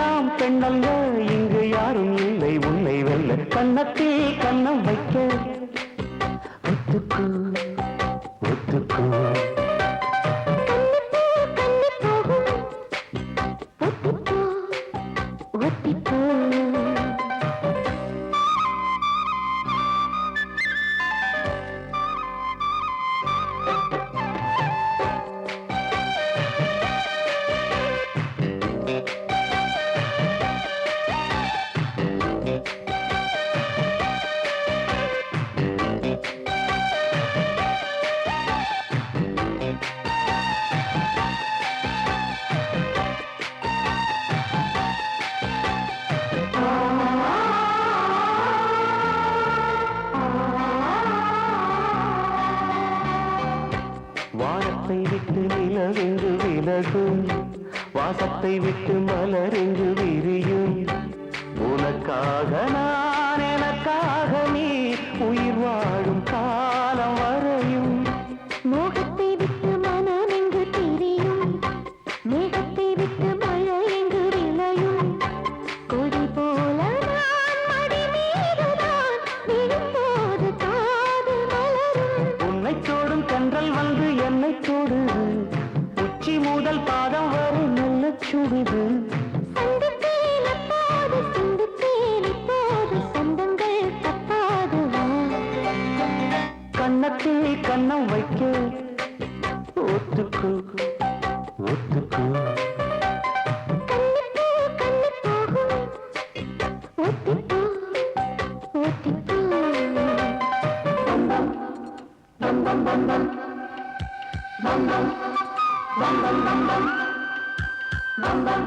பெண்ணெல்லாம் பெண்ணல்ல, இங்கு யாரும் இல்லை உன்னை வெல்ல. கன்னத்தில் கன்னம் வைக்க ஒத்துக்கு ஒத்துக்கு. வானத்தை விட்டு நிலவெங்கு விலகும், வாசத்தை விட்டு மலரெங்கு விரியும். உனக்காக நான் எனக்காக நீ உயிர் வாழும் காலம் வரையும். மோகத்தை விட்டு மனம் எங்கு திரியும், மேகத்தை விட்டு மழை எங்கு விளையும். கொடி போல நான் மடி மீதுதான் விழும்போது காதல் மலரும். உன்னை சோடும் கன்றல் வந்து என்னை சூடுது, உச்சி முதல் பாதம் வரை நல்ல சுடுது. சந்திப்பேன் அப்போது சிந்திப்பேன் இப்போது சொந்தங்கள் தப்பாது. கன்னத்தில் கன்னம் வைக்க ஒத்துக்கு ஒத்துக்கு. கண்ணுக்கு கண்ணு போகும் ஒத்திப்போ ஒத்திப்போ. பம்பம் பம்பம் பம்பம் பம்பம் பம்பம் பம்பம் பம்பம்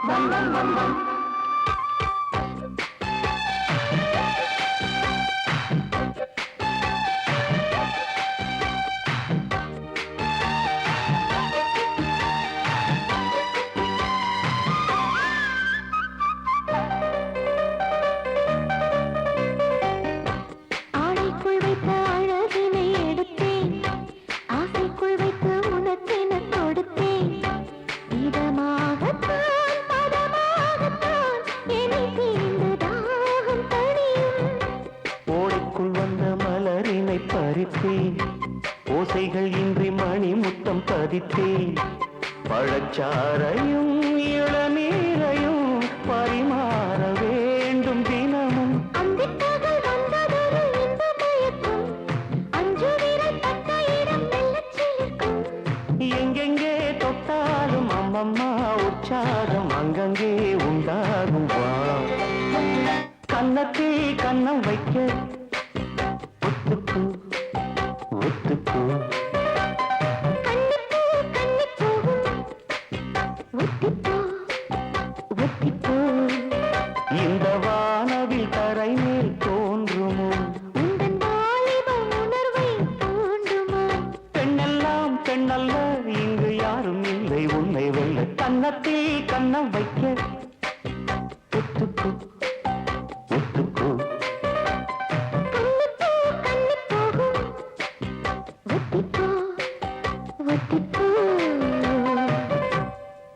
பம்பம் பம்பம். ஆடைக்குள் வைத்த அழகினை எடுத்தேன், ஆசைக்குள் வைத்து உனக்கென கொடுத்தேன். இதமாகத்தான் பதமாகத்தான் என்னை தீர்ந்து தாகம் தணியும். ஓடைக்குள் வந்த மலரினை பறித்தேன், ஓசைகள் இன்றி மணி முத்தம் பதித்தேன். பழச்சாரையும் இளநீரையும் பரிமாற வேண்டும் தினமும். அந்திப்பகல் வந்ததொரு இன்ப மயக்கம், அஞ்சு விரல் பட்ட இடம் மெல்லச் சிலிர்க்கும். எங்கெங்கே தொட்டாலும் அம்மம்மா உற்சாகம் அங்கங்கே உண்டாகும். வா கன்னத்தில் கன்னம் வைக்க ஒத்துக்கு ஒத்துக்கு. கண்ணுக்கு கண்ணு போகும் ஒத்திப்போ ஒத்திப்போ. இந்த வானவில் தரை மேல் தோன்றுமோ, உந்தன் வாலிப உணர்வை தூண்டுமா? பெண்ணெல்லாம் பெண்ணல்ல, இங்கு யாரும் இல்லை உன்னை வெல்ல. கன்னத்தில் கன்னம் வைக்க ஒத்துக்கு